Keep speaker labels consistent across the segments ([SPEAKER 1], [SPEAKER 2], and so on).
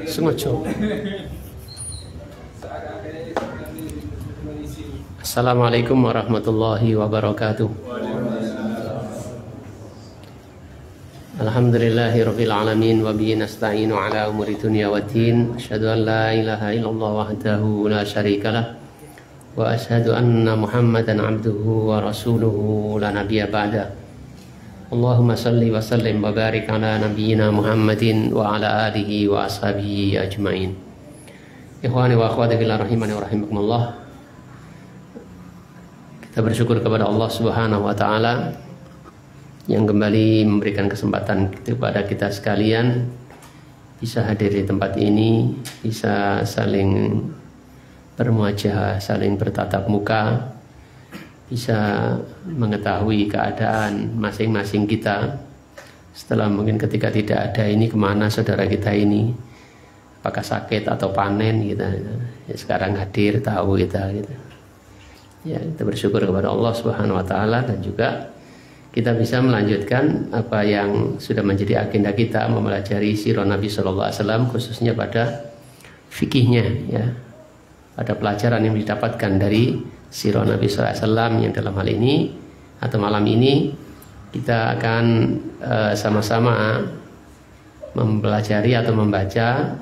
[SPEAKER 1] Sengaja. Assalamualaikum warahmatullahi wabarakatuh. Alhamdulillahirabbil alamin wa bihi nasta'inu ala umuri dunya waddin. Asyhadu an la ilaha illallah wahdahu la syarikalah wa asyhadu anna Muhammadan abduhu wa rasuluhu la nabiyya ba'da. Allahumma salli wa sallim wa barik ala nabiyyina Muhammadin wa ala alihi wa ashabihi ajmain. Ikhwani wa akhwati fillah rahimani wa rahimakumullah. Kita bersyukur kepada Allah Subhanahu wa taala yang kembali memberikan kesempatan kepada kita sekalian bisa hadir di tempat ini, bisa saling bermuajahah, saling bertatap muka, bisa mengetahui keadaan masing-masing kita setelah mungkin ketika tidak ada ini, kemana saudara kita ini, apakah sakit atau panen kita ya, sekarang hadir tahu kita gitu. Ya, kita bersyukur kepada Allah Subhanahu wa taala dan juga kita bisa melanjutkan apa yang sudah menjadi agenda kita, mempelajari sirah Nabi Sallallahu Alaihi Wasallam, khususnya pada fikihnya, ya, pada pelajaran yang didapatkan dari sirah Nabi Sallallahu Alaihi Wasallam, yang dalam hal ini atau malam ini kita akan sama-sama mempelajari atau membaca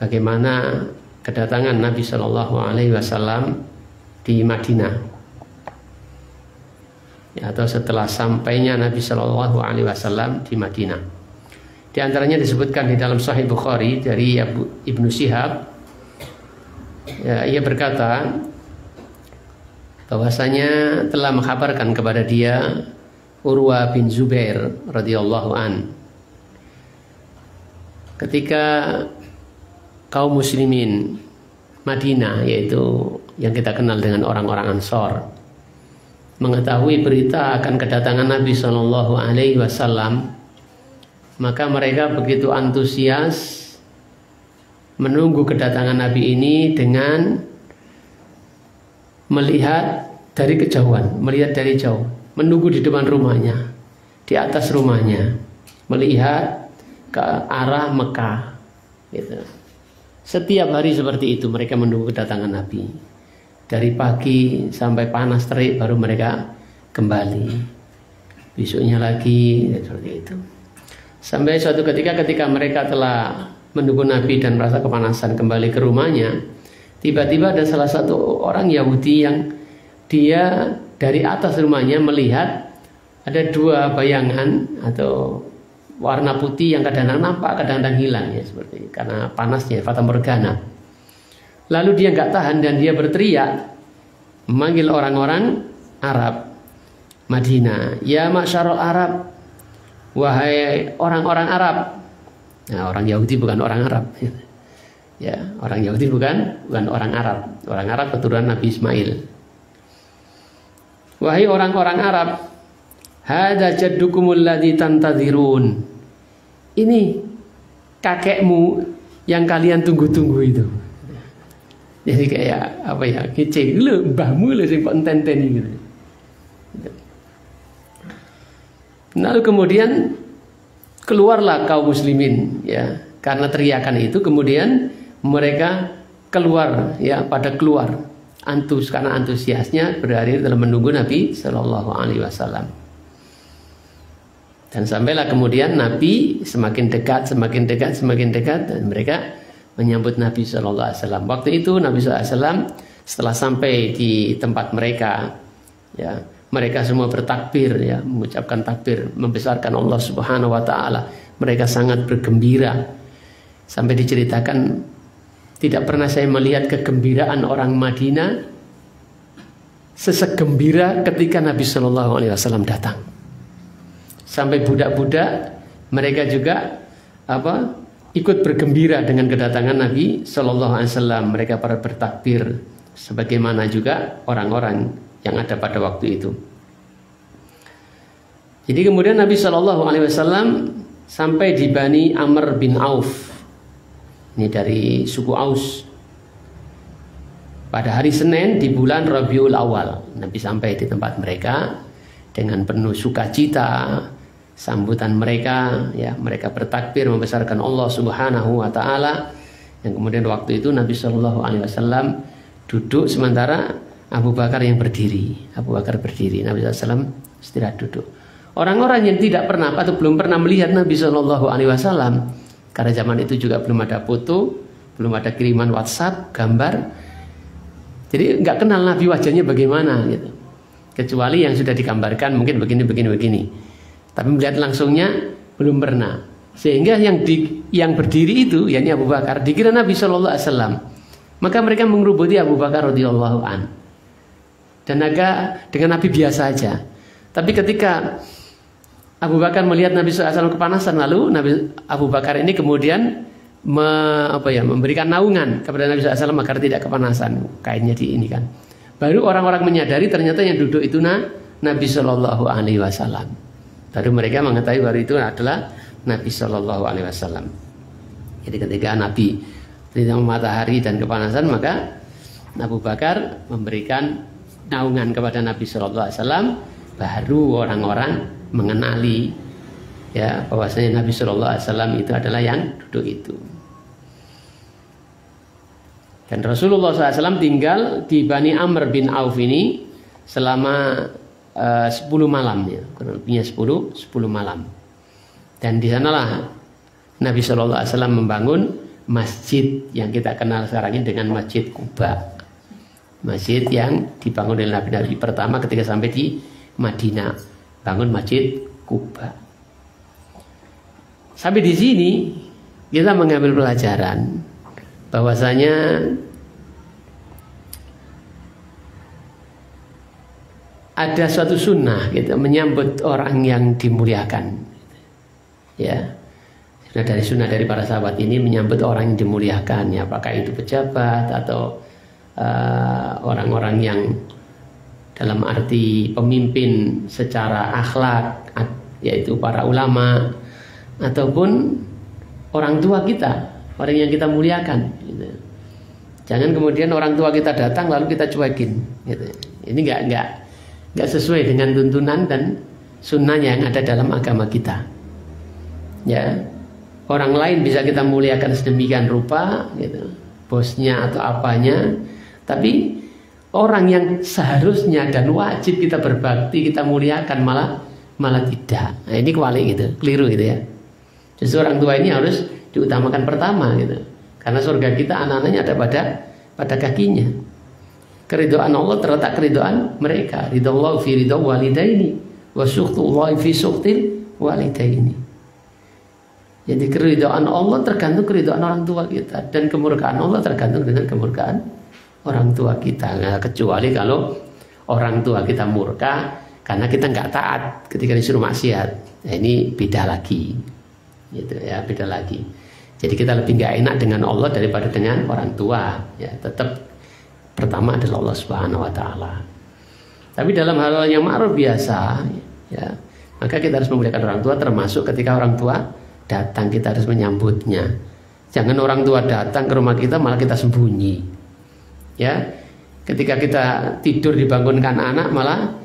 [SPEAKER 1] bagaimana kedatangan Nabi Sallallahu Alaihi Wasallam di Madinah. Ya, atau setelah sampainya Nabi Shallallahu Alaihi Wasallam di Madinah. Di antaranya disebutkan di dalam Sahih Bukhari dari Ibnu Syihab, ya, ia berkata bahwasanya telah mengkhabarkan kepada dia Urwa bin Zubair radhiyallahu an, ketika kaum muslimin Madinah, yaitu yang kita kenal dengan orang-orang Ansor, mengetahui berita akan kedatangan Nabi Shallallahu Alaihi Wasallam, maka mereka begitu antusias menunggu kedatangan Nabi ini dengan melihat dari kejauhan, melihat dari jauh, menunggu di depan rumahnya, di atas rumahnya, melihat ke arah Mekah. Gitu. Setiap hari seperti itu mereka menunggu kedatangan Nabi. Dari pagi sampai panas terik baru mereka kembali. Besoknya lagi, seperti itu. Sampai suatu ketika mereka telah menunggu Nabi dan merasa kepanasan kembali ke rumahnya, tiba-tiba ada salah satu orang Yahudi yang dia dari atas rumahnya melihat ada dua bayangan atau warna putih yang kadang-kadang nampak, kadang-kadang hilang, ya, seperti karena panasnya, fata morgana. Lalu dia nggak tahan dan dia berteriak memanggil orang-orang Arab Madinah, ya masyarul Arab, wahai orang-orang Arab. Nah, orang Yahudi bukan orang Arab. Ya, orang Yahudi bukan orang Arab. Orang Arab keturunan Nabi Ismail. Wahai orang-orang Arab, hadza jaddukumul ladzi tantadzirun. Ini kakekmu yang kalian tunggu-tunggu itu. Jadi kayak apa ya, kece lu mbahmu lu sing kok enten-enteni gitu. Lalu kemudian keluarlah kaum muslimin, ya, karena teriakan itu kemudian mereka keluar, ya, pada keluar karena antusiasnya berada dalam menunggu Nabi Shallallahu Alaihi Wasallam. Dan sampailah kemudian Nabi semakin dekat dan mereka menyambut Nabi Shallallahu Alaihi Wasallam. Waktu itu Nabi Shallallahu Alaihi Wasallam setelah sampai di tempat mereka, ya, mereka semua bertakbir, ya, mengucapkan takbir, membesarkan Allah Subhanahu Wa Taala. Mereka sangat bergembira. Sampai diceritakan tidak pernah saya melihat kegembiraan orang Madinah sesegembira ketika Nabi Shallallahu Alaihi Wasallam datang. Sampai budak-budak mereka juga ikut bergembira dengan kedatangan Nabi Shallallahu Alaihi Wasallam. Mereka para bertakbir, sebagaimana juga orang-orang yang ada pada waktu itu. Jadi kemudian Nabi Shallallahu Alaihi Wasallam sampai di Bani Amr bin Auf. Ini dari suku Aus. Pada hari Senin di bulan Rabiul Awal, Nabi sampai di tempat mereka dengan penuh sukacita sambutan mereka, ya, mereka bertakbir membesarkan Allah Subhanahu wa taala. Yang kemudian waktu itu Nabi Shallallahu alaihi wasallam duduk sementara Abu Bakar yang berdiri. Abu Bakar berdiri, Nabi SAW istirahat duduk. Orang-orang yang tidak pernah atau belum pernah melihat Nabi Shallallahu alaihi wasallam, karena zaman itu juga belum ada foto, belum ada kiriman WhatsApp, gambar. Jadi nggak kenal Nabi wajahnya bagaimana gitu. Kecuali yang sudah digambarkan mungkin begini. Tapi melihat langsungnya belum pernah. Sehingga yang berdiri itu, yakni Abu Bakar, dikira Nabi Shallallahu Alaihi Wasallam. Maka mereka mengerubuti Abu Bakar radhiyallahu an. Dan agak dengan Nabi biasa aja. Tapi ketika Abu Bakar melihat Nabi Shallallahu Alaihi Wasallam kepanasan, lalu Abu Bakar ini kemudian memberikan naungan kepada Nabi Shallallahu Alaihi Wasallam agar tidak kepanasan. Kainnya di ini kan. Baru orang-orang menyadari ternyata yang duduk itu Nabi Shallallahu Alaihi Wasallam. Baru mereka mengetahui bahwa itu adalah Nabi Shallallahu Alaihi Wasallam. Jadi ketika Nabi terlihat matahari dan kepanasan, maka Abu Bakar memberikan naungan kepada Nabi Shallallahu Alaihi Wasallam. Baru orang-orang mengenali, ya, bahwasanya Nabi Shallallahu Alaihi Wasallam itu adalah yang duduk itu. Dan Rasulullah SAW tinggal di Bani Amr bin Auf ini selama 10 malam, ya, kurang lebihnya 10 malam. Dan di sanalah Nabi Shallallahu Alaihi Wasallam membangun masjid yang kita kenal sekarang ini dengan Masjid Quba. Masjid yang dibangun oleh Nabi pertama ketika sampai di Madinah, bangun Masjid Quba. Sampai di sini kita mengambil pelajaran bahwasanya ada suatu sunnah gitu, menyambut orang yang dimuliakan, ya. Sudah dari sunnah dari para sahabat ini menyambut orang yang dimuliakan, ya, apakah itu pejabat atau orang-orang yang dalam arti pemimpin secara akhlak, yaitu para ulama, ataupun orang tua kita, orang yang kita muliakan, gitu. Jangan kemudian orang tua kita datang lalu kita cuekin, gitu. Ini nggak sesuai dengan tuntunan dan sunnah yang ada dalam agama kita. Ya, orang lain bisa kita muliakan sedemikian rupa, gitu, bosnya atau apanya, tapi orang yang seharusnya dan wajib kita berbakti, kita muliakan malah tidak. Nah, ini keliru gitu ya. Justru orang tua ini harus diutamakan pertama gitu. Karena surga kita anak-anaknya ada pada kakinya. Keridhaan Allah terletak keridhaan mereka. Ridallahu fi ridha walidaini wa sukhtullahi fi sukhtil walidaini. Jadi keridhaan Allah tergantung keridhaan orang tua kita, dan kemurkaan Allah tergantung dengan kemurkaan orang tua kita. Nah, kecuali kalau orang tua kita murka karena kita nggak taat ketika disuruh maksiat. Nah, ini beda lagi. Gitu ya, beda lagi. Jadi kita lebih nggak enak dengan Allah daripada dengan orang tua. Ya, tetap pertama adalah Allah Subhanahu wa taala. Tapi dalam hal yang ma'ruf biasa, ya, maka kita harus memuliakan orang tua, termasuk ketika orang tua datang kita harus menyambutnya. Jangan orang tua datang ke rumah kita malah kita sembunyi. Ya, ketika kita tidur dibangunkan anak malah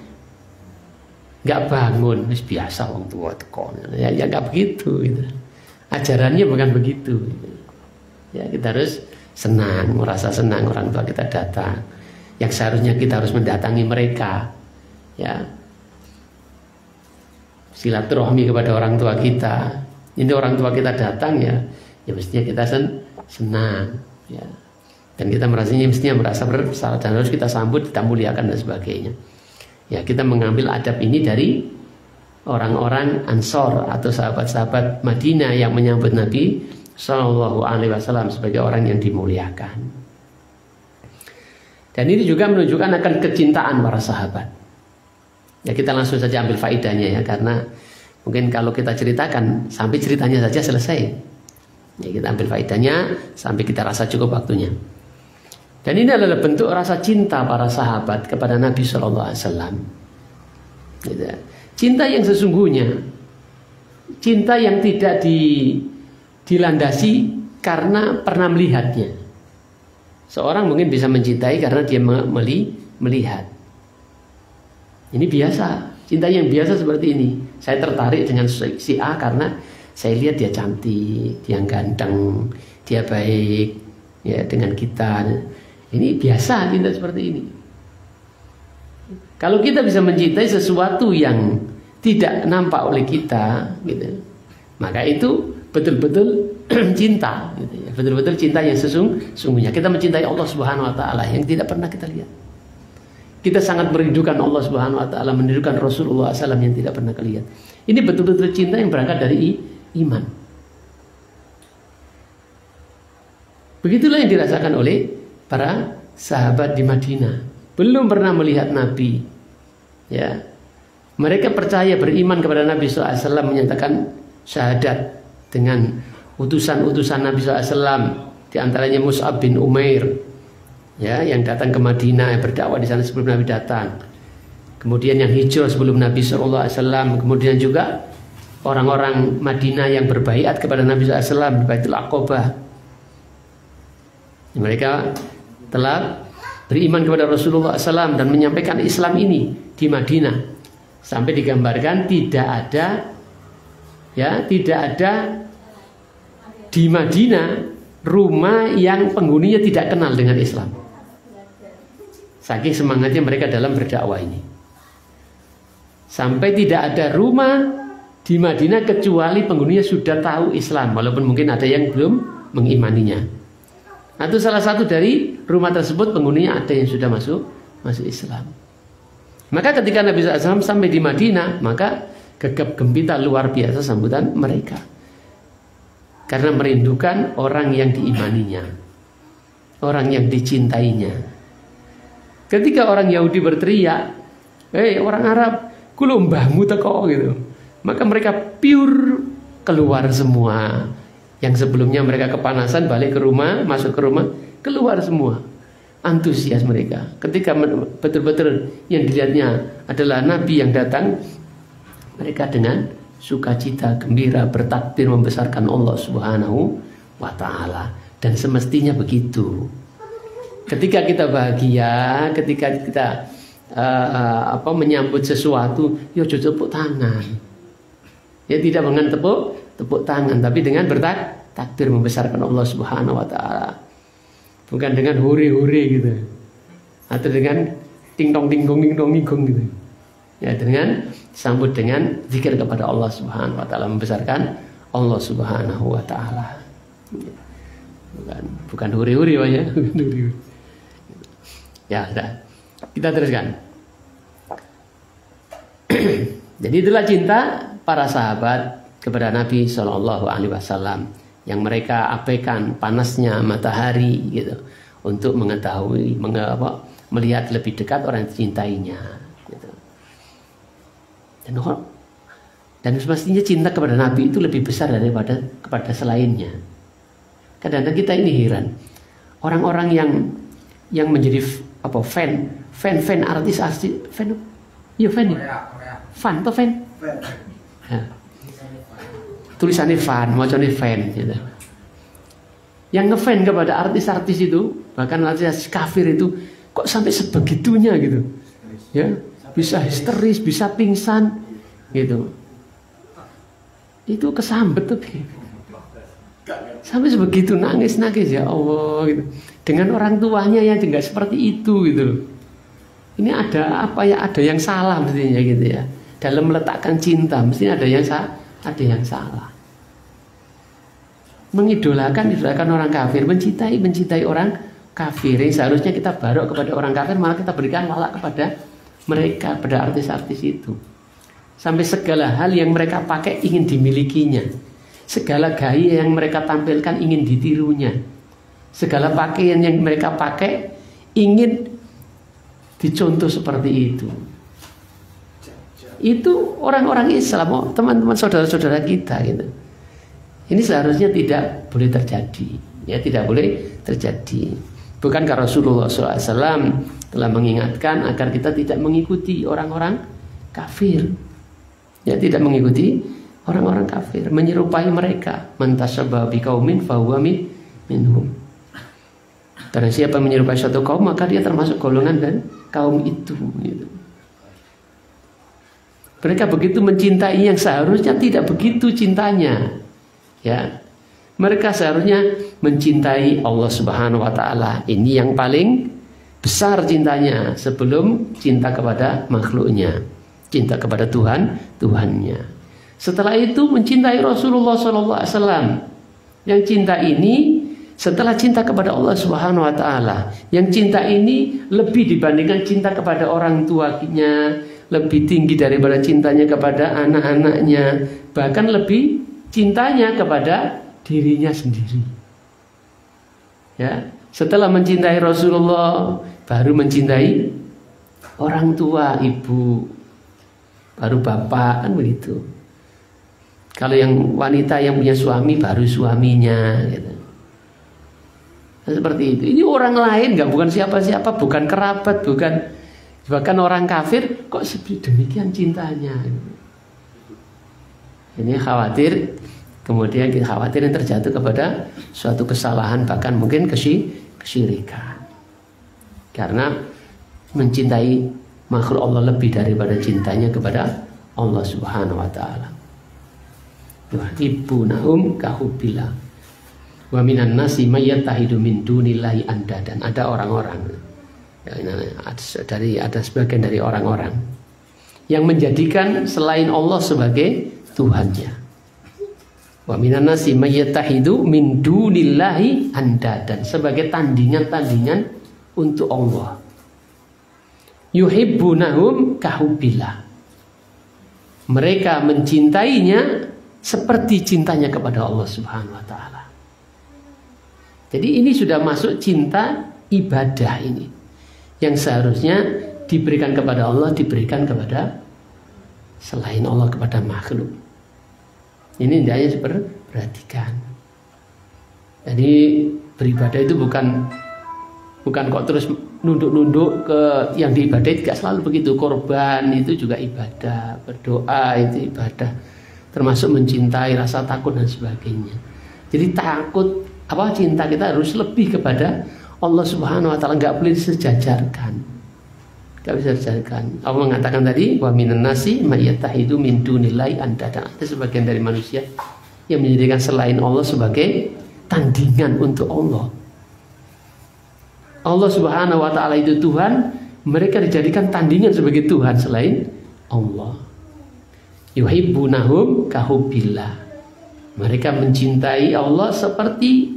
[SPEAKER 1] nggak bangun, wis biasa orang tua teko. Ya nggak begitu. Gitu. Ajarannya bukan begitu. Gitu. Ya, kita harus senang, merasa senang orang tua kita datang. Yang seharusnya kita harus mendatangi mereka. Ya, silaturahmi kepada orang tua kita. Ini orang tua kita datang, ya mestinya kita senang. Ya. Dan kita mestinya merasa bersalah dan harus kita sambut, kita muliakan dan sebagainya. Ya, kita mengambil adab ini dari orang-orang Ansor atau sahabat-sahabat Madinah yang menyambut Nabi Sallallahu Alaihi Wasallam sebagai orang yang dimuliakan. Dan ini juga menunjukkan akan kecintaan para sahabat. Ya, kita langsung saja ambil faedahnya, ya, karena mungkin kalau kita ceritakan sampai ceritanya saja selesai. Ya, kita ambil faedahnya sampai kita rasa cukup waktunya. Dan ini adalah bentuk rasa cinta para sahabat kepada Nabi Sallallahu Alaihi Wasallam. Gitu. Cinta yang sesungguhnya, cinta yang tidak dilandasi karena pernah melihatnya. Seorang mungkin bisa mencintai karena dia melihat. Ini biasa. Cinta yang biasa seperti ini. Saya tertarik dengan si A karena saya lihat dia cantik, dia ganteng, dia baik, ya dengan kita. Ini biasa cinta seperti ini. Kalau kita bisa mencintai sesuatu yang tidak nampak oleh kita, gitu, maka itu betul-betul cinta, gitu ya. Betul-betul cinta yang sesungguhnya. Kita mencintai Allah Subhanahu Wa Taala yang tidak pernah kita lihat. Kita sangat merindukan Allah Subhanahu Wa Taala, merindukan Rasulullah SAW yang tidak pernah kelihatan. Ini betul-betul cinta yang berangkat dari iman. Begitulah yang dirasakan oleh para sahabat di Madinah. Belum pernah melihat Nabi, ya. Mereka percaya, beriman kepada Nabi SAW, menyatakan syahadat dengan utusan-utusan Nabi SAW, di antaranya Mus'ab bin Umair, ya, yang datang ke Madinah, yang berdakwah di sana sebelum Nabi datang. Kemudian yang hijrah sebelum Nabi SAW. Kemudian juga orang-orang Madinah yang berbaiat kepada Nabi SAW di Baitul Aqabah. Mereka telah beriman kepada Rasulullah SAW dan menyampaikan Islam ini di Madinah. Sampai digambarkan tidak ada di Madinah rumah yang penghuninya tidak kenal dengan Islam. Saking semangatnya mereka dalam berdakwah ini. Sampai tidak ada rumah di Madinah kecuali penghuninya sudah tahu Islam, walaupun mungkin ada yang belum mengimaninya. Itu salah satu dari rumah tersebut penghuninya ada yang sudah masuk Islam. Maka ketika Nabi SAW sampai di Madinah, maka gegap gempita luar biasa sambutan mereka. Karena merindukan orang yang diimaninya, orang yang dicintainya. Ketika orang Yahudi berteriak, "Hei orang Arab, kulo mbahmu teko," gitu. Maka mereka pure keluar semua. Yang sebelumnya mereka kepanasan, balik ke rumah, masuk ke rumah, keluar semua. Antusias mereka. Ketika betul-betul yang dilihatnya adalah Nabi yang datang, mereka dengan sukacita, gembira, bertakbir membesarkan Allah Subhanahu Wa Taala. Dan semestinya begitu. Ketika kita bahagia, ketika kita menyambut sesuatu, ya tepuk tangan. Ya tidak dengan tepuk tangan, tapi dengan bertakbir membesarkan Allah Subhanahu Wa Taala. Bukan dengan hore-hore gitu, atau dengan ting-tong gitu. Ya, dengan sambut dengan zikir kepada Allah Subhanahu Wa Taala, membesarkan Allah Subhanahu Wa Taala. Bukan hore-hore Pak ya. Ya, sudah. Kita teruskan. Jadi itulah cinta para sahabat kepada Nabi Shallallahu Alaihi Wasallam, yang mereka abaikan panasnya matahari gitu untuk mengetahui, melihat lebih dekat orang yang dicintainya gitu. Dan semestinya cinta kepada Nabi itu lebih besar daripada kepada selainnya. Kadang-kadang kita ini heran, orang-orang yang menjadi fan artis, fan ya. Tulisannya fan, macamnya fan gitu. Yang ngefan kepada artis-artis itu, bahkan artis kafir itu, kok sampai sebegitunya gitu, ya, bisa histeris, bisa pingsan gitu. Itu kesambet tuh, sampai sebegitu nangis ya Allah gitu. Dengan orang tuanya yang tidak seperti itu gitu loh. Ini ada apa ya? Ada yang salah mestinya gitu ya. Dalam meletakkan cinta mestinya ada yang salah. Mengidolakan orang kafir, mencintai orang kafir. Yang seharusnya kita barok kepada orang kafir, malah kita berikan walak kepada mereka, pada artis-artis itu. Sampai segala hal yang mereka pakai ingin dimilikinya. Segala gaya yang mereka tampilkan ingin ditirunya. Segala pakaian yang mereka pakai ingin dicontoh seperti itu. Itu orang-orang Islam, teman-teman saudara-saudara kita gitu. Ini seharusnya tidak boleh terjadi, ya, tidak boleh terjadi. Bukankah Rasulullah SAW telah mengingatkan agar kita tidak mengikuti orang-orang kafir, ya, tidak mengikuti orang-orang kafir, menyerupai mereka. Man tashabbaha biqaumin fahuwa minhum. Karena siapa menyerupai suatu kaum, maka dia termasuk golongan dan kaum itu gitu. Mereka begitu mencintai yang seharusnya tidak begitu cintanya. Ya. Mereka seharusnya mencintai Allah Subhanahu wa taala. Ini yang paling besar cintanya sebelum cinta kepada makhluknya. Cinta kepada Tuhannya. Setelah itu mencintai Rasulullah SAW. Yang cinta ini setelah cinta kepada Allah Subhanahu wa taala, yang cinta ini lebih dibandingkan cinta kepada orang tuanya, lebih tinggi daripada cintanya kepada anak-anaknya, bahkan lebih cintanya kepada dirinya sendiri. Ya, setelah mencintai Rasulullah, baru mencintai orang tua, ibu, baru bapak, kan begitu. Kalau yang wanita yang punya suami, baru suaminya, gitu. Nah, seperti itu. Ini orang lain, bukan siapa-siapa, bukan kerabat, bukan bahkan orang kafir, kok demikian cintanya. Ini khawatir. Kemudian kita khawatir yang terjatuh kepada suatu kesalahan, bahkan mungkin kesyirikan. Karena mencintai makhluk Allah lebih daripada cintanya kepada Allah Subhanahu wa taala. Yuhibbunahum kahubbillah. Wa minan nasi may yattahidu min dunillahi andadan. Ada orang-orang, ada sebagian dari orang-orang yang menjadikan selain Allah sebagai Tuhannya. Wa minan nasi may yattahidu min dunillahi andadan, sebagai tandingan-tandingan untuk Allah. Yuhibbunahum kahubbillah. Mereka mencintainya seperti cintanya kepada Allah Subhanahu wa taala. Jadi ini sudah masuk cinta ibadah ini, yang seharusnya diberikan kepada Allah, diberikan kepada selain Allah, kepada makhluk. Ini hendaknya perhatikan. Jadi beribadah itu bukan kok terus nunduk-nunduk ke yang diibadahi, tidak selalu begitu. Korban itu juga ibadah, berdoa itu ibadah, termasuk mencintai, rasa takut dan sebagainya. Jadi cinta kita harus lebih kepada Allah Subhanahu wa taala, nggak boleh disejajarkan. Gak bisa disejajarkan. Allah mengatakan tadi, wa minan nasi may yattahidu min dunillahi andada. Ada sebagian dari manusia yang menjadikan selain Allah sebagai tandingan untuk Allah. Allah Subhanahu wa taala itu Tuhan, mereka dijadikan tandingan sebagai Tuhan selain Allah. Yuhibbunahum kahubbillah. Mereka mencintai Allah seperti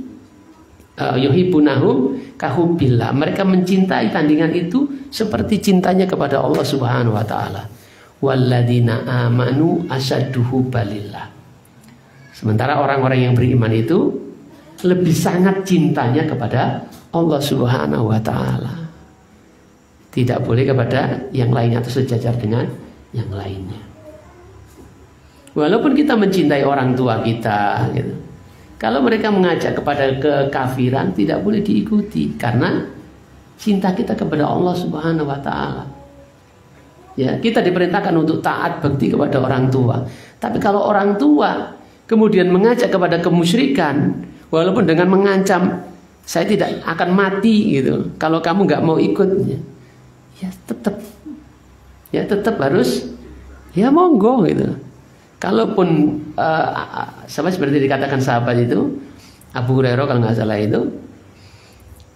[SPEAKER 1] yuhibbunahum kahubbillah. Mereka mencintai tandingan itu seperti cintanya kepada Allah Subhanahu wa taala. Walladzina amanu asaddu hubbalillah. Sementara orang-orang yang beriman itu lebih sangat cintanya kepada Allah Subhanahu wa taala. Tidak boleh kepada yang lainnya atau sejajar dengan yang lainnya. Walaupun kita mencintai orang tua kita, gitu. Kalau mereka mengajak kepada kekafiran, tidak boleh diikuti, karena cinta kita kepada Allah Subhanahu wa taala. Ya, kita diperintahkan untuk taat bakti kepada orang tua. Tapi kalau orang tua kemudian mengajak kepada kemusyrikan, walaupun dengan mengancam, saya tidak akan mati gitu kalau kamu nggak mau ikut, ya tetap harus, ya monggo gitu. Kalaupun seperti dikatakan sahabat itu, Abu Hurairah kalau nggak salah itu,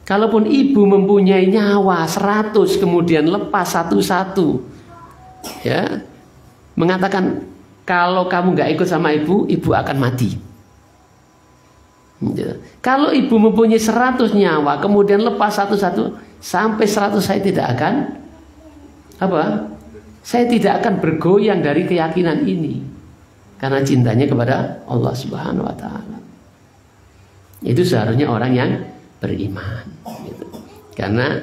[SPEAKER 1] kalaupun ibu mempunyai nyawa 100 kemudian lepas satu-satu, ya, mengatakan kalau kamu nggak ikut sama ibu akan mati. Kalau ibu mempunyai 100 nyawa kemudian lepas satu-satu, sampai 100 saya tidak akan saya tidak akan bergoyang dari keyakinan ini, karena cintanya kepada Allah Subhanahu wa taala. Itu seharusnya orang yang beriman, gitu. Karena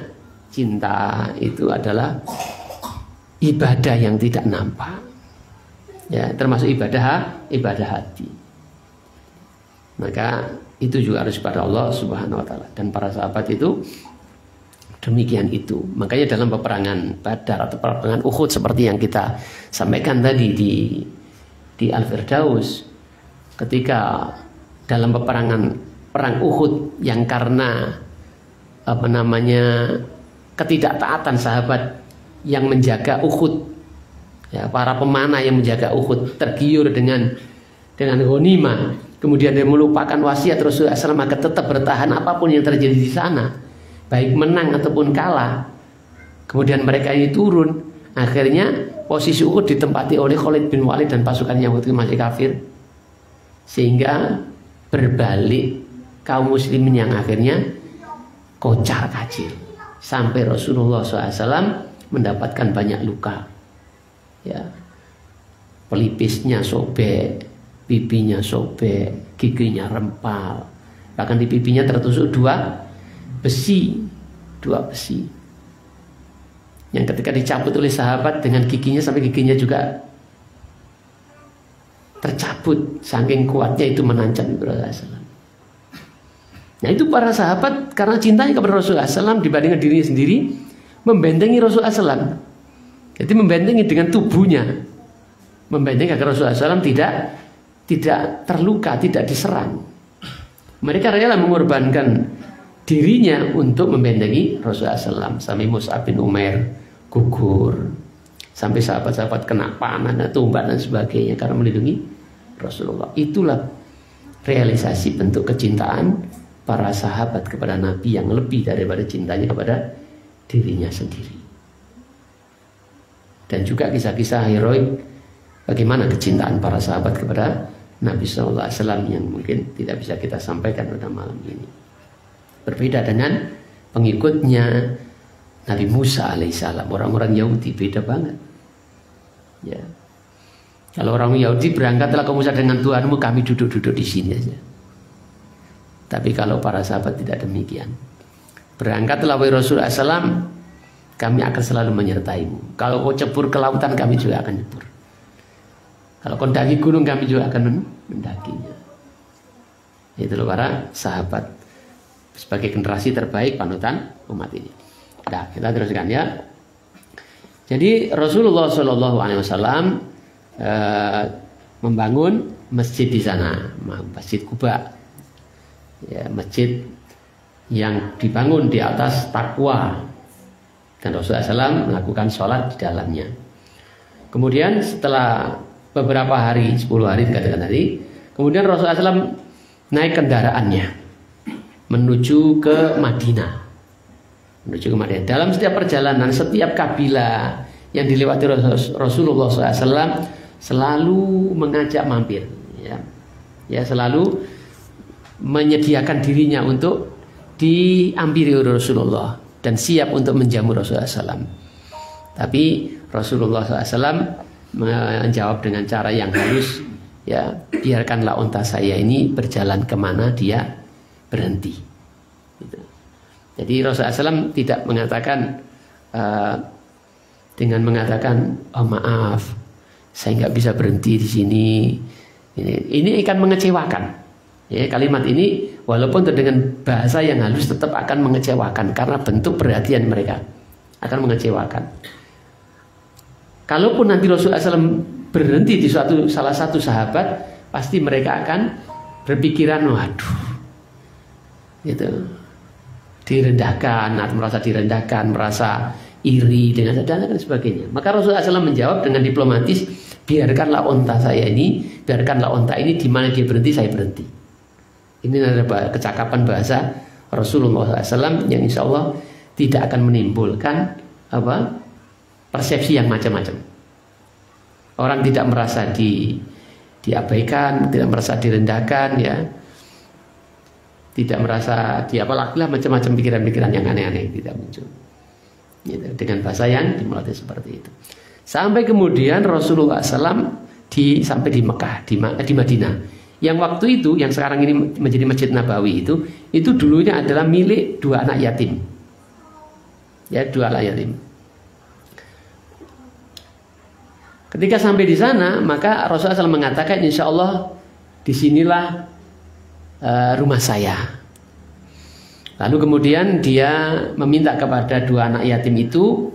[SPEAKER 1] cinta itu adalah ibadah yang tidak nampak, ya, termasuk ibadah hati. Maka itu juga harus kepada Allah Subhanahu wa taala, dan para sahabat itu demikian itu. Makanya dalam peperangan Badar atau peperangan Uhud seperti yang kita sampaikan tadi di Al-Firdaus, ketika dalam perang Uhud yang karena ketidaktaatan sahabat yang menjaga Uhud, Ya, para pemanah yang menjaga Uhud tergiur dengan ghanimah, kemudian dia melupakan wasiat Rasulullah SAW, maka tetap bertahan apapun yang terjadi di sana, baik menang ataupun kalah. Kemudian mereka ini turun, akhirnya posisi Uhud ditempati oleh Khalid bin Walid dan pasukan yang waktu itu masih kafir, sehingga berbalik kaum muslimin yang akhirnya kocar kacir sampai Rasulullah SAW mendapatkan banyak luka. Ya, pelipisnya sobek, pipinya sobek, giginya rempal, bahkan di pipinya tertusuk dua besi yang ketika dicabut oleh sahabat dengan giginya sampai giginya juga tercabut, saking kuatnya itu menancap di Rasulullah SAW. Nah, itu para sahabat karena cintanya kepada Rasulullah SAW dibandingkan dirinya sendiri membentengi Rasulullah SAW. Jadi membentengi dengan tubuhnya, membentengi agar Rasulullah SAW tidak terluka, tidak diserang. Mereka rela mengorbankan dirinya untuk membentengi Rasulullah SAW. Sampai Mus'ab bin Umair gugur, sampai sahabat-sahabat kena panah, tumbak dan sebagainya karena melindungi Rasulullah. Itulah realisasi bentuk kecintaan para sahabat kepada Nabi yang lebih daripada cintanya kepada dirinya sendiri. Dan juga kisah-kisah heroik bagaimana kecintaan para sahabat kepada Nabi SAW yang mungkin tidak bisa kita sampaikan pada malam ini. Berbeda dengan pengikutnya Nabi Musa alaihissalam, orang-orang Yahudi beda banget. Ya. Kalau orang Yahudi berangkatlah ke Musa dengan Tuhanmu, kami duduk-duduk di sini aja. Tapi kalau para sahabat tidak demikian. Berangkatlah wahai Rasulullah SAW, kami akan selalu menyertaimu. Kalau kau cebur ke lautan, kami juga akan cebur. Kalau kau mendaki gunung, kami juga akan mendakinya. Itu para sahabat sebagai generasi terbaik panutan umat ini. Nah, kita teruskan ya. Jadi Rasulullah SAW membangun masjid di sana, Masjid Quba. Ya, masjid yang dibangun di atas takwa. Dan Rasulullah SAW melakukan sholat di dalamnya. Kemudian setelah beberapa hari, 10 hari dikatakan tadi, kemudian Rasulullah SAW naik kendaraannya menuju ke Madinah. Dalam setiap perjalanan, setiap kabilah yang dilewati Rasulullah SAW selalu mengajak mampir. Ya, selalu menyediakan dirinya untuk diampiri oleh Rasulullah dan siap untuk menjamu Rasulullah SAW. Tapi Rasulullah SAW menjawab dengan cara yang halus, ya, biarkanlah unta saya ini berjalan kemana dia berhenti. Gitu. Jadi Rasulullah SAW tidak mengatakan dengan mengatakan, oh maaf, saya nggak bisa berhenti di sini. Ini akan mengecewakan. Ya, kalimat ini walaupun dengan bahasa yang halus tetap akan mengecewakan karena bentuk perhatian mereka akan mengecewakan. Kalaupun nanti Rasulullah SAW berhenti di salah satu sahabat, pasti mereka akan berpikiran, waduh, gitu, direndahkan, atau merasa direndahkan, merasa iri dan sebagainya. Maka Rasulullah SAW menjawab dengan diplomatis, biarkanlah unta saya ini, biarkanlah unta ini di mana dia berhenti, saya berhenti. Ini adalah kecakapan bahasa Rasulullah SAW yang insya Allah tidak akan menimbulkan persepsi yang macam-macam. Orang tidak merasa diabaikan, tidak merasa direndahkan, ya, tidak merasa apalagi macam-macam pikiran-pikiran yang aneh-aneh tidak muncul. Gitu, dengan bahasa yang dimelatih seperti itu. Sampai kemudian Rasulullah SAW sampai di Mekah, di Madinah. Yang waktu itu, yang sekarang ini menjadi Masjid Nabawi itu dulunya adalah milik 2 anak yatim. Ya, 2 anak yatim. Ketika sampai di sana, maka Rasulullah SAW mengatakan, insya Allah disinilah rumah saya. Lalu kemudian dia meminta kepada 2 anak yatim itu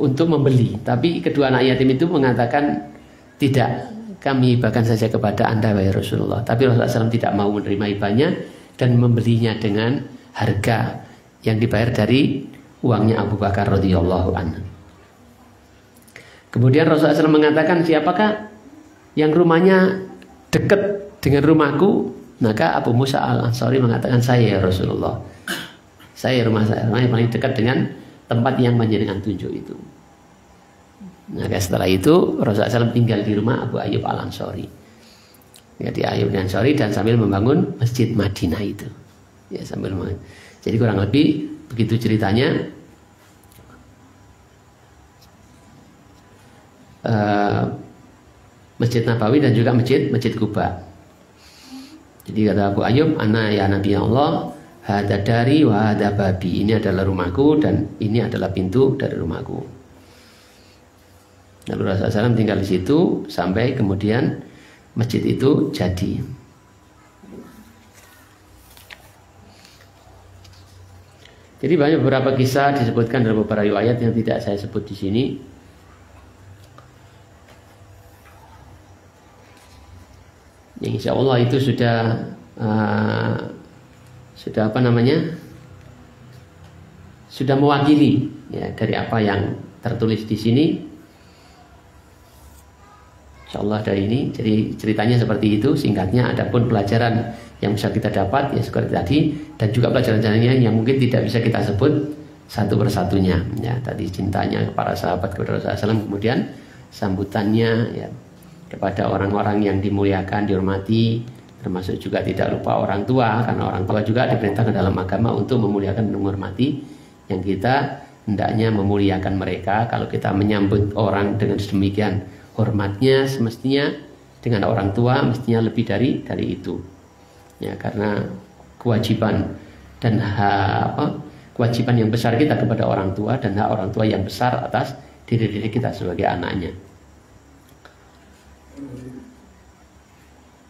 [SPEAKER 1] untuk membeli. Tapi kedua anak yatim itu mengatakan, tidak, kami bahkan saja kepada Anda wahai Rasulullah. Tapi Rasulullah SAW tidak mau menerima hibahnya dan membelinya dengan harga yang dibayar dari uangnya Abu Bakar radhiyallahu anhu. Kemudian Rasulullah SAW mengatakan, siapakah yang rumahnya dekat dengan rumahku? Maka Abu Musa al-Ansari mengatakan, saya ya Rasulullah. Rumah saya yang paling dekat dengan tempat yang panjenengan tunjuk itu. Maka setelah itu Rasulullah SAW tinggal di rumah Abu Ayyub al-Ansari. Ya, di Ayyub al-Ansari dan sambil membangun Masjid Madinah itu. Ya, sambil membangun. Jadi kurang lebih begitu ceritanya. Masjid Nabawi dan juga Masjid Kuba. Jadi kata Abu Ayyub, ana ya Nabi Allah, hada dari wa hada babi. Ini adalah rumahku dan ini adalah pintu dari rumahku. Lalu Rasulullah SAW tinggal di situ sampai kemudian masjid itu jadi. Jadi banyak beberapa kisah disebutkan dalam beberapa riwayat yang tidak saya sebut di sini. Yang insya Allah itu sudah apa namanya, sudah mewakili ya dari apa yang tertulis di sini. Insya Allah dari ini, jadi ceritanya seperti itu singkatnya. Adapun pelajaran yang bisa kita dapat ya seperti tadi, dan juga pelajaran-pelajarannya yang mungkin tidak bisa kita sebut satu persatunya. Ya tadi cintanya para sahabat kepada Rasulullah SAW, kemudian sambutannya ya kepada orang-orang yang dimuliakan, dihormati, termasuk juga tidak lupa orang tua, karena orang tua juga diperintahkan dalam agama untuk memuliakan dan menghormati, yang kita hendaknya memuliakan mereka. Kalau kita menyambut orang dengan sedemikian hormatnya, semestinya dengan orang tua mestinya lebih dari itu. Ya, karena kewajiban dan kewajiban yang besar kita kepada orang tua dan hak orang tua yang besar atas diri kita sebagai anaknya.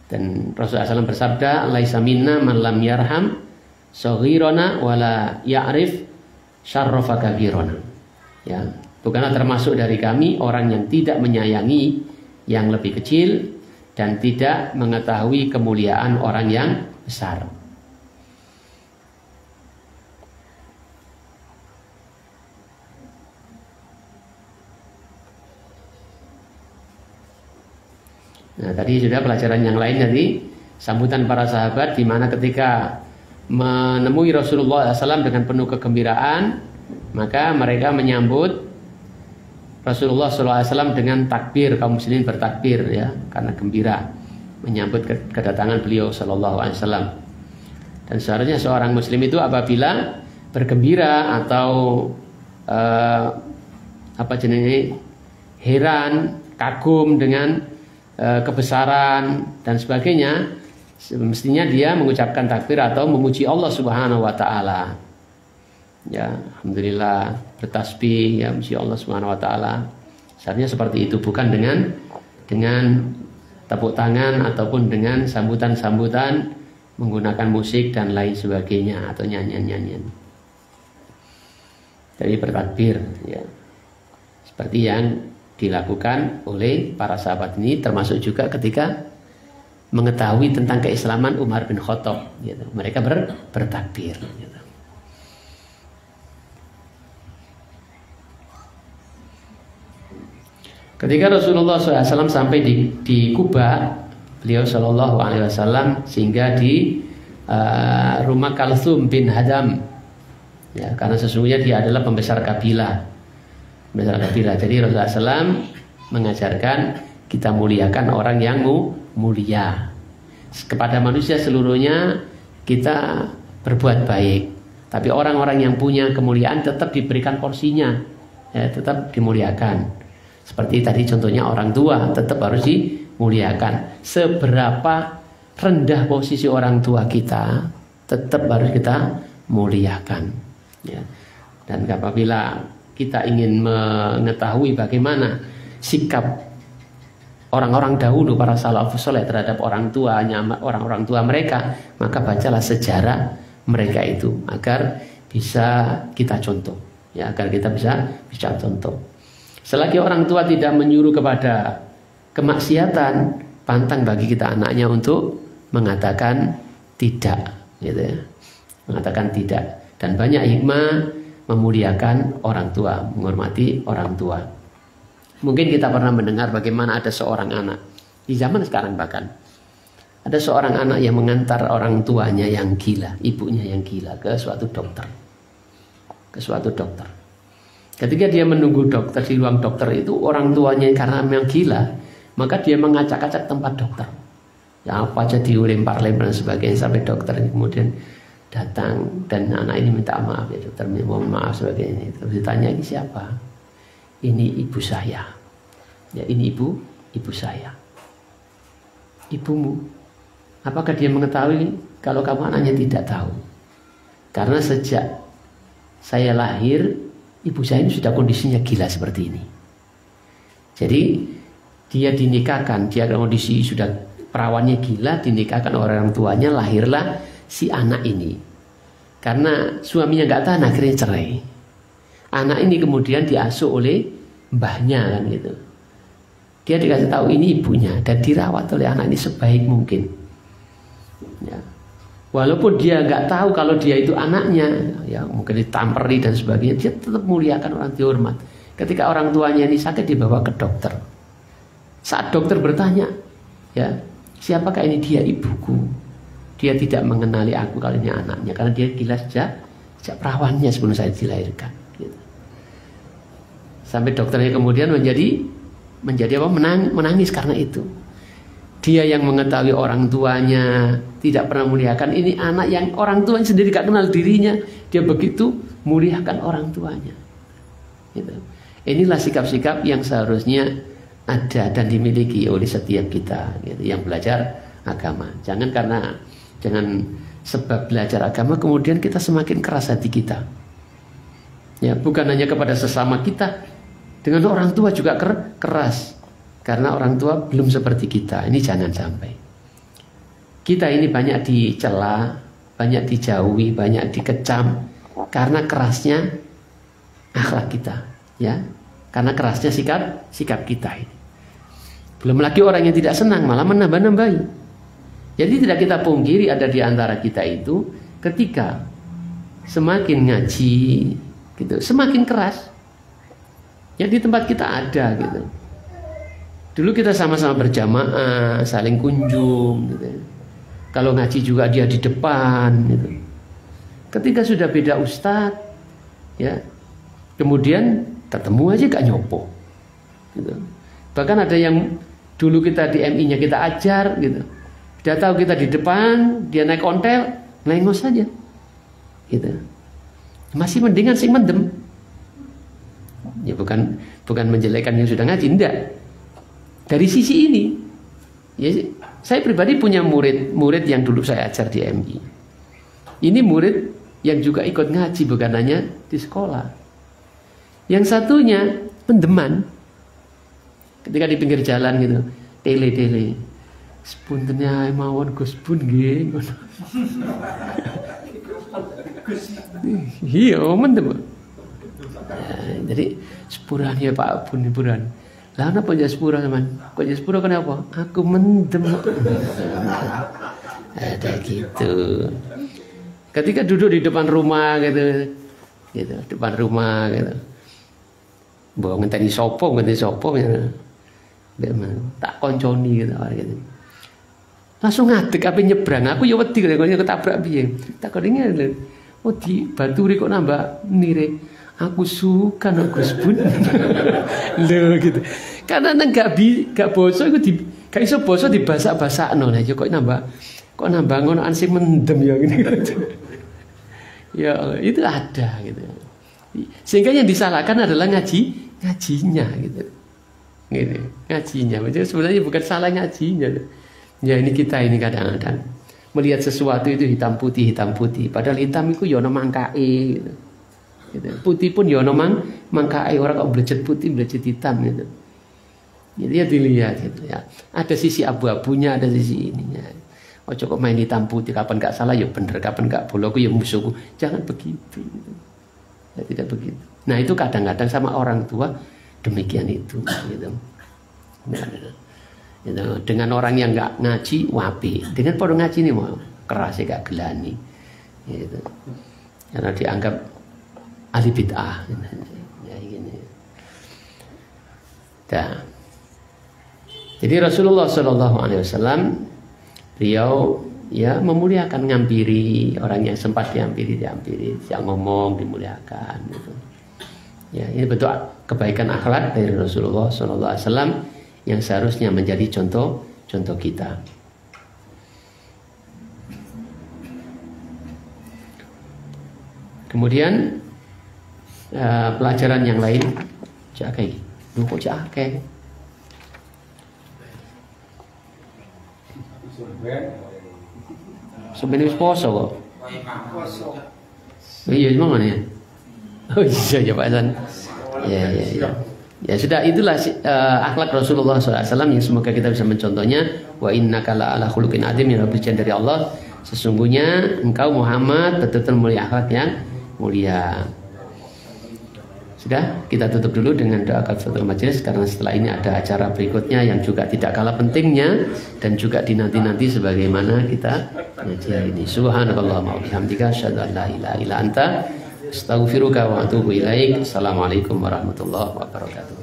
[SPEAKER 1] Dan Rasulullah SAW bersabda, laisa minna man lam yarham saghirana wala ya'rif syarrafa kabirana. Ya, bukanlah termasuk dari kami orang yang tidak menyayangi yang lebih kecil dan tidak mengetahui kemuliaan orang yang besar. Nah, tadi sudah pelajaran yang lain tadi, sambutan para sahabat di mana ketika menemui Rasulullah SAW dengan penuh kegembiraan, maka mereka menyambut Rasulullah SAW dengan takbir, kaum muslimin bertakbir ya karena gembira menyambut kedatangan beliau SAW. Dan seharusnya seorang muslim itu apabila bergembira atau heran, kagum dengan kebesaran dan sebagainya, mestinya dia mengucapkan takbir atau memuji Allah Subhanahu wa taala. Ya, alhamdulillah, bertasbih ya memuji Allah Subhanahu wa taala. Seharusnya seperti itu, bukan dengan tepuk tangan ataupun dengan sambutan-sambutan menggunakan musik dan lain sebagainya atau nyanyian-nyanyian. Jadi bertakbir ya. Seperti yang dilakukan oleh para sahabat ini, termasuk juga ketika mengetahui tentang keislaman Umar bin Khattab gitu. Mereka bertakbir gitu. Ketika Rasulullah SAW sampai di Kuba, beliau SAW singgah di rumah Kalthum bin Hadam ya, karena sesungguhnya dia adalah pembesar kabilah. Jadi Rasulullah SAW mengajarkan kita muliakan orang yang mulia. Kepada manusia seluruhnya kita berbuat baik, tapi orang-orang yang punya kemuliaan tetap diberikan porsinya ya, tetap dimuliakan. Seperti tadi contohnya orang tua tetap harus dimuliakan. Seberapa rendah posisi orang tua kita, tetap harus kita muliakan ya. Dan apabila kita ingin mengetahui bagaimana sikap orang-orang dahulu, para salafus saleh terhadap orang tua mereka, maka bacalah sejarah mereka itu agar bisa kita contoh ya, agar kita bisa contoh. Selagi orang tua tidak menyuruh kepada kemaksiatan, pantang bagi kita anaknya untuk mengatakan tidak gitu ya. Mengatakan tidak. Dan banyak hikmah memuliakan orang tua, menghormati orang tua. Mungkin kita pernah mendengar bagaimana ada seorang anak di zaman sekarang, bahkan ada seorang anak yang mengantar orang tuanya yang gila, ibunya yang gila ke suatu dokter. Ketika dia menunggu dokter di ruang dokter itu, orang tuanya karena memang gila, maka dia mengacak-acak tempat dokter. Ya apa aja dilempar-lempar dan sebagainya, sampai dokter ini kemudian datang dan anak ini minta maaf, ya dokter mohon maaf sebagainya. Terus ditanya, ini siapa? Ini ibu saya. Ya ini ibu saya. Ibumu. Apakah dia mengetahui kalau kamu anaknya? Tidak tahu. Karena sejak saya lahir, ibu saya ini sudah kondisinya gila seperti ini. Jadi dia dinikahkan, dia kondisi sudah perawannya gila, dinikahkan orang tuanya, lahirlah si anak ini. Karena suaminya nggak tahan, akhirnya cerai. Anak ini kemudian diasuh oleh mbahnya kan gitu. Dia dikasih tahu ini ibunya dan dirawat oleh anak ini sebaik mungkin. Ya. Walaupun dia nggak tahu kalau dia itu anaknya, ya mungkin ditamperi dan sebagainya, dia tetap muliakan orang, dihormat. Ketika orang tuanya ini sakit, dibawa ke dokter. Saat dokter bertanya, ya siapakah ini? Dia ibuku. Dia tidak mengenali aku kalau ini anaknya, karena dia gila sejak perawannya sebelum saya dilahirkan. Gitu. Sampai dokternya kemudian menjadi apa? Menangis karena itu. Dia yang mengetahui orang tuanya tidak pernah muliakan, ini anak yang orang tuanya sendiri gak kenal dirinya, dia begitu muliakan orang tuanya. Gitu. Inilah sikap-sikap yang seharusnya ada dan dimiliki oleh setiap kita, gitu, yang belajar agama. Jangan sebab belajar agama kemudian kita semakin keras hati kita. Ya, bukan hanya kepada sesama kita, dengan orang tua juga keras. Karena orang tua belum seperti kita. Ini jangan sampai. Kita ini banyak dicela, banyak dijauhi, banyak dikecam karena kerasnya akhlak kita, ya. Karena kerasnya sikap kita ini. Belum lagi orang yang tidak senang malah menambah-nambahi. Jadi tidak kita pungkiri ada di antara kita itu ketika semakin ngaji gitu, semakin keras. Ya di tempat kita ada gitu. Dulu kita sama-sama berjamaah, saling kunjung gitu. Kalau ngaji juga dia di depan gitu. Ketika sudah beda ustadz, ya, kemudian ketemu aja gak nyopo gitu. Bahkan ada yang dulu kita di MI-nya kita ajar gitu. Dia tahu kita di depan, dia naik ontel, ngelengos saja gitu. Masih mendingan sih mendem. Ya bukan menjelekkan yang sudah ngaji, enggak. Dari sisi ini, ya, saya pribadi punya murid yang dulu saya ajar di MI. Ini murid yang juga ikut ngaji, bukan hanya di sekolah. Yang satunya pendeman. Ketika di pinggir jalan gitu, tele. Sepuntennya mawon Gus Bun nggih. Iya, mendem. Ya, jadi sepuran ya Pak Bun, hiburan. Lah kenapa jadi sepura teman? Kok jadi sepura kenapa? Aku mendem. Ada gitu. Ketika duduk di depan rumah gitu, depan rumah gitu. Bawa ngenteni sopo gitu. Tak konconi gitu. Langsung ngadeg ape nyebrang. Aku ya wedi kok ketabrak piye. Tak kodenge oh di baturi kok nambah nire. Aku suka Gus Bun. Lho gitu. Karena gak boso iku gak iso boso dibasak-basakno. Lah kok nambah ngono sing mendem ya ngene. Ya itu ada gitu. Sehingga yang disalahkan adalah ngajinya gitu. Gitu. Ngajinya. Jadi sebenarnya bukan salah ngajinya. Ya ini kita ini kadang-kadang melihat sesuatu itu hitam putih. Padahal hitam itu ya ono mangkae gitu. Gitu. Putih pun ya ono mangkae, orang kok blejet putih, blejet hitam gitu. Jadi ya dilihat gitu ya. Ada sisi abu-abunya, ada sisi ininya. Oh kok main hitam putih, kapan gak salah ya bener, kapan gak boleh aku ya musuhku. Jangan begitu gitu. Ya tidak begitu. Nah itu kadang-kadang sama orang tua demikian itu gitu. Nah, gitu. Dengan orang yang gak ngaji wapi, dengan pada ngaji ini mau keras ya gak gelani gitu. Karena dianggap ahli bid'ah ya, gini. Nah, jadi Rasulullah Shallallahu Alaihi Wasallam beliau ya memuliakan, ngampiri orang yang sempat diampiri, yang ngomong dimuliakan gitu. Ya, ini bentuk kebaikan akhlak dari Rasulullah Shallallahu Alaihi Wasallam yang seharusnya menjadi contoh kita. Kemudian pelajaran yang lain, jakai, kok jakai? Sebenarnya poso kok. Iya, gimana ya? Oh iya, Pak Hasan. Ya. Ya sudah, itulah akhlak Rasulullah SAW yang semoga kita bisa mencontohnya. Wa innaka la'ala khuluqin adzim, yang berbicara dari Allah. Sesungguhnya engkau Muhammad betul-betul mulia, akhlak yang mulia. Sudah, kita tutup dulu dengan doa kafaratul majelis, karena setelah ini ada acara berikutnya yang juga tidak kalah pentingnya dan juga dinanti-nanti sebagaimana kita ngaji hari ini. Subhanakallahumma wa bihamdika asyhadu an la ilaha illa anta astaghfiruka wa atubu ilaik. Assalamualaikum warahmatullahi wabarakatuh.